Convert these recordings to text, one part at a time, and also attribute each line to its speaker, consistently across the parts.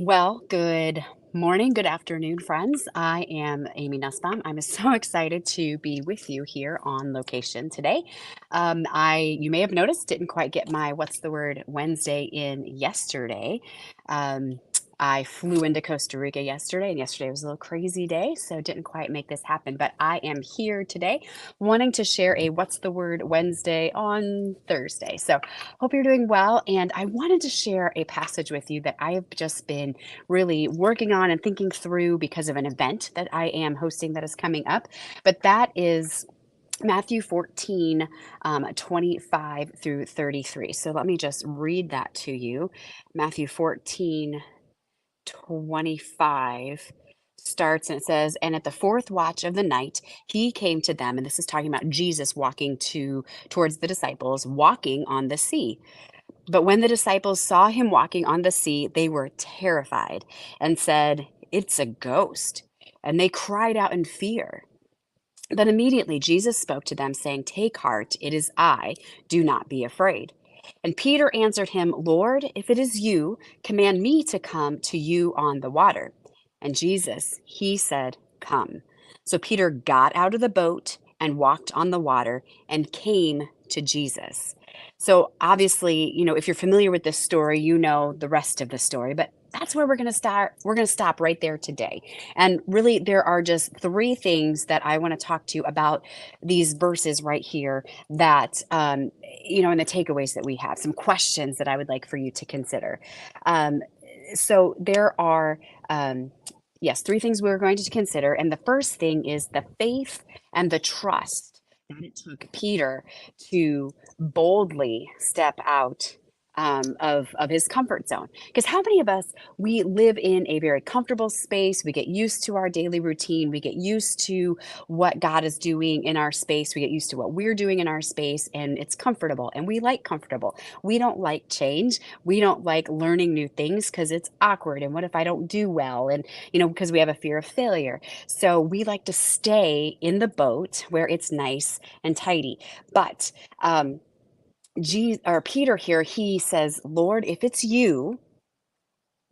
Speaker 1: Well, good morning, good afternoon, friends. I am Amy Nussbaum. I'm so excited to be with you here on location today. You may have noticed, didn't quite get my what's the word Wednesday in yesterday. Um, I flew into Costa Rica yesterday, and yesterday was a little crazy day, so didn't quite make this happen. But I am here today wanting to share a what's the word Wednesday on Thursday. So hope you're doing well. And I wanted to share a passage with you that I have just been really working on and thinking through because of an event that I am hosting that is coming up. But that is Matthew 14, 25 through 33. So let me just read that to you. Matthew 14, 25 starts and it says, "And at the fourth watch of the night, he came to them." And this is talking about Jesus walking towards the disciples, walking on the sea. But when the disciples saw him walking on the sea, they were terrified and said, "It's a ghost." And they cried out in fear. But immediately Jesus spoke to them, saying, "Take heart, it is I. Do not be afraid." And Peter answered him, "Lord, if it is you, command me to come to you on the water." And Jesus, he said, "Come." So Peter got out of the boat and walked on the water and came to Jesus. So obviously, if you're familiar with this story, you know the rest of the story, but that's where we're going to start. We're going to stop right there today. And really, there are just three things that I want to talk to you about these verses right here that, and the takeaways that we have, some questions that I would like for you to consider. Um, so there are, yes, three things we're going to consider. And the first thing is the faith and the trust that it took Peter to boldly step out of his comfort zone. Because how many of us, we live in a very comfortable space? We get used to our daily routine. We get used to what God is doing in our space. We get used to what we're doing in our space, and it's comfortable. And we like comfortable. We don't like change. We don't like learning new things because it's awkward. And what if I don't do well? And, because we have a fear of failure. So we like to stay in the boat where it's nice and tidy. But, Peter here, he says, "Lord, if it's you,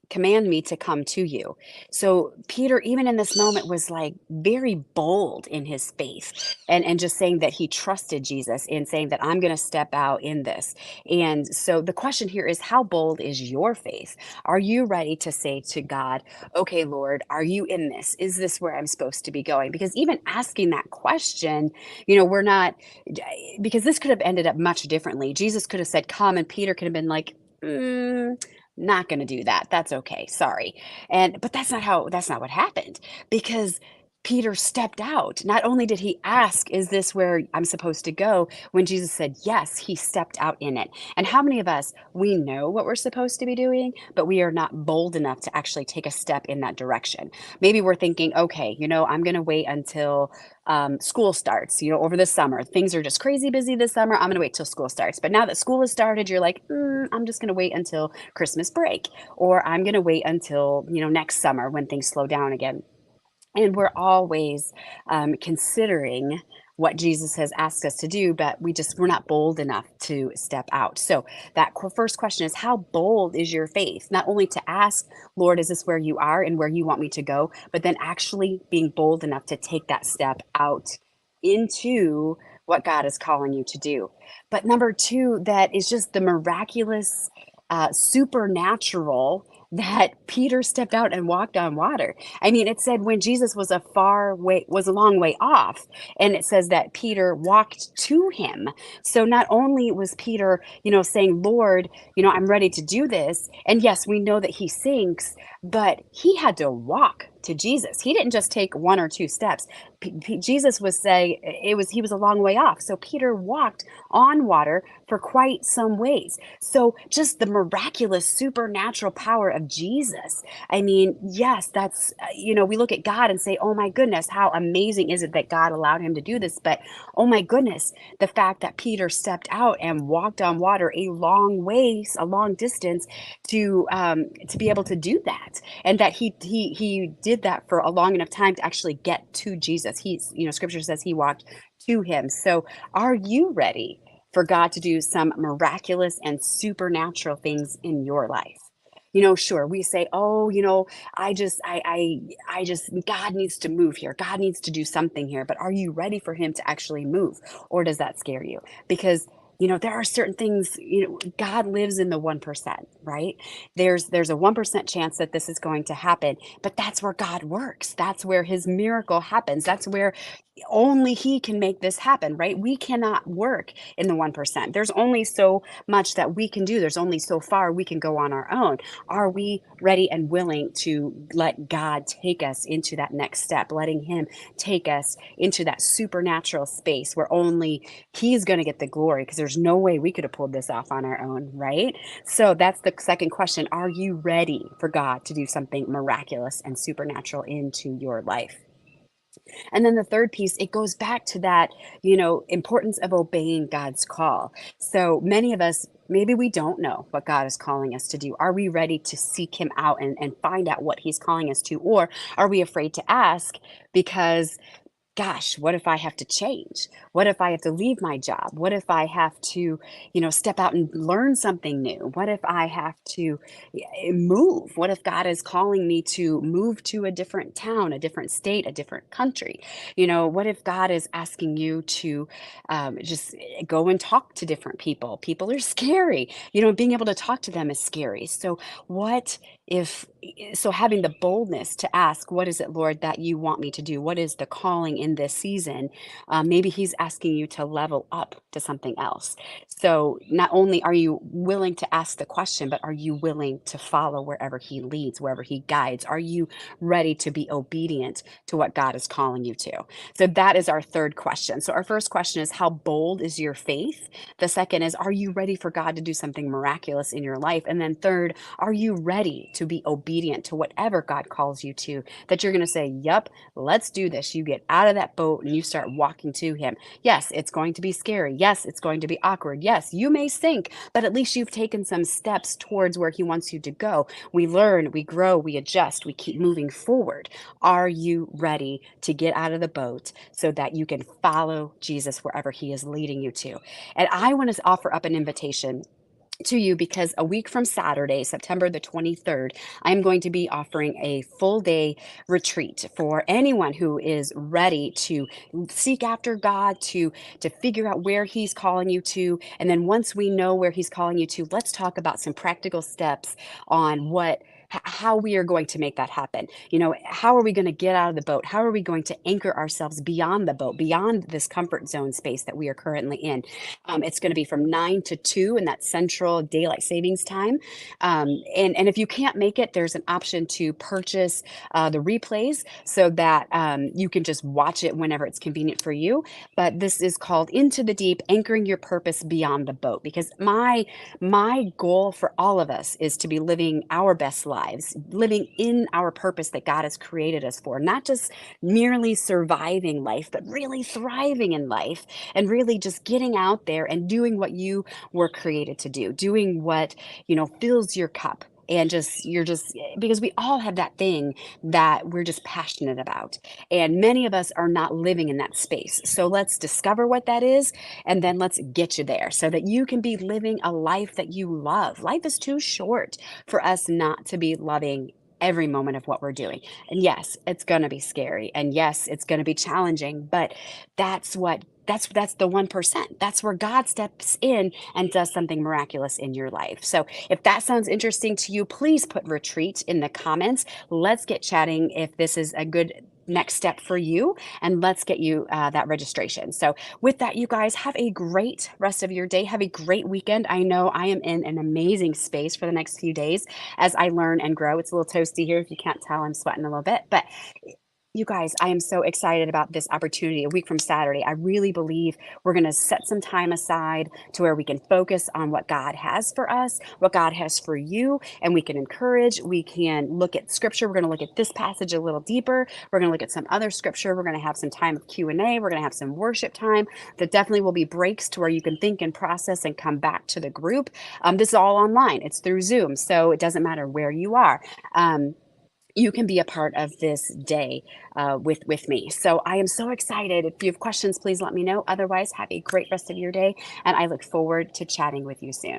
Speaker 1: command me to come to you." So Peter, even in this moment, was like very bold in his faith and just saying that he trusted Jesus and saying that I'm going to step out in this. And so the question here is, how bold is your faith? Are you ready to say to God, "Okay, Lord, are you in this? Is this where I'm supposed to be going?" Because even asking that question, we're not, because this could have ended up much differently. Jesus could have said, "Come," and Peter could have been like, not gonna do that. That's okay. Sorry. But that's not what happened, because Peter stepped out. Not only did he ask, "Is this where I'm supposed to go?" When Jesus said yes, he stepped out in it. And how many of us, we know what we're supposed to be doing, but we are not bold enough to actually take a step in that direction? Maybe we're thinking, "Okay, I'm gonna wait until school starts, over the summer. Things are just crazy busy this summer. I'm going to wait till school starts." But now that school has started, you're like, "I'm just going to wait until Christmas break," or "I'm going to wait until, next summer when things slow down again." And we're always considering what Jesus has asked us to do, but we're not bold enough to step out. So that first question is, how bold is your faith? Not only to ask, "Lord, is this where you are and where you want me to go?" But then actually being bold enough to take that step out into what God is calling you to do. But number two, that is just the miraculous, supernatural that Peter stepped out and walked on water. I mean, it said when Jesus was a long way off, and it says that Peter walked to him. So not only was Peter, saying, "Lord, I'm ready to do this." And yes, we know that he sinks, but he had to walk to Jesus. He didn't just take one or two steps. Jesus was saying he was a long way off. So Peter walked on water for quite some ways. So just the miraculous supernatural power of Jesus. I mean, yes, that's, we look at God and say, "Oh my goodness, how amazing is it that God allowed him to do this?" But oh my goodness, the fact that Peter stepped out and walked on water a long ways, a long distance to be able to do that. And that he did that for a long enough time to actually get to Jesus. Scripture says he walked to him. So are you ready for God to do some miraculous and supernatural things in your life? Sure, we say, "Oh, I just God needs to move here. God needs to do something here." But are you ready for him to actually move? Or does that scare you? Because there are certain things, God lives in the 1%, right? There's a 1% chance that this is going to happen, but that's where God works. That's where his miracle happens. That's where only he can make this happen, right? We cannot work in the 1%. There's only so much that we can do. There's only so far we can go on our own. Are we ready and willing to let God take us into that next step, letting him take us into that supernatural space where only he's going to get the glory, because there's no way we could have pulled this off on our own, right? So that's the second question. Are you ready for God to do something miraculous and supernatural into your life? And then the third piece, it goes back to that, importance of obeying God's call. So many of us, maybe we don't know what God is calling us to do. Are we ready to seek him out and find out what he's calling us to? Or are we afraid to ask because, gosh, what if I have to change? What if I have to leave my job? What if I have to, step out and learn something new? What if I have to move? What if God is calling me to move to a different town, a different state, a different country? What if God is asking you to just go and talk to different people? People are scary. Being able to talk to them is scary. So, what if so having the boldness to ask, what is it, Lord, that you want me to do? What is the calling in this season? Maybe he's asking you to level up to something else. So not only are you willing to ask the question, but are you willing to follow wherever he leads, wherever he guides? Are you ready to be obedient to what God is calling you to? So that is our third question. So our first question is, how bold is your faith? The second is, are you ready for God to do something miraculous in your life? And then third, are you ready to be obedient to whatever God calls you to? That you're going to say, "Yep, let's do this." You get out of that boat and you start walking to him. Yes, it's going to be scary. Yes, it's going to be awkward. Yes, you may sink, but at least you've taken some steps towards where he wants you to go. We learn, we grow, we adjust, we keep moving forward. Are you ready to get out of the boat so that you can follow Jesus wherever he is leading you to? And I want to offer up an invitation to you, because a week from Saturday, September the 23rd, I'm going to be offering a full day retreat for anyone who is ready to seek after God, to figure out where he's calling you to. And then once we know where he's calling you to, let's talk about some practical steps on how we are going to make that happen. How are we going to get out of the boat? How are we going to anchor ourselves beyond the boat, beyond this comfort zone space that we are currently in? It's going to be from 9 to 2 in that central daylight savings time. And if you can't make it, there's an option to purchase the replays so that you can just watch it whenever it's convenient for you. But this is called Into the Deep, Anchoring Your Purpose Beyond the Boat, because my goal for all of us is to be living our best lives, living in our purpose that God has created us for, not just merely surviving life, but really thriving in life, and really just getting out there and doing what you were created to do, doing what, fills your cup. And you're just, because we all have that thing that we're just passionate about. And many of us are not living in that space. So let's discover what that is, and then let's get you there so that you can be living a life that you love. Life is too short for us not to be loving every moment of what we're doing. And yes, it's going to be scary. And yes, it's going to be challenging, but that's the 1%. That's where God steps in and does something miraculous in your life. So if that sounds interesting to you, please put retreat in the comments. Let's get chatting if this is a good next step for you, and let's get you that registration. So with that, you guys, have a great rest of your day. Have a great weekend. I know I am in an amazing space for the next few days as I learn and grow. It's a little toasty here. If you can't tell, I'm sweating a little bit, but you guys, I am so excited about this opportunity a week from Saturday. I really believe we're going to set some time aside to where we can focus on what God has for us, what God has for you, and we can encourage. We can look at scripture. We're going to look at this passage a little deeper. We're going to look at some other scripture. We're going to have some time of Q&A. We're going to have some worship time. There definitely will be breaks to where you can think and process and come back to the group. This is all online. It's through Zoom, so it doesn't matter where you are. You can be a part of this day with me. So I am so excited. If you have questions, please let me know. Otherwise, have a great rest of your day, and I look forward to chatting with you soon.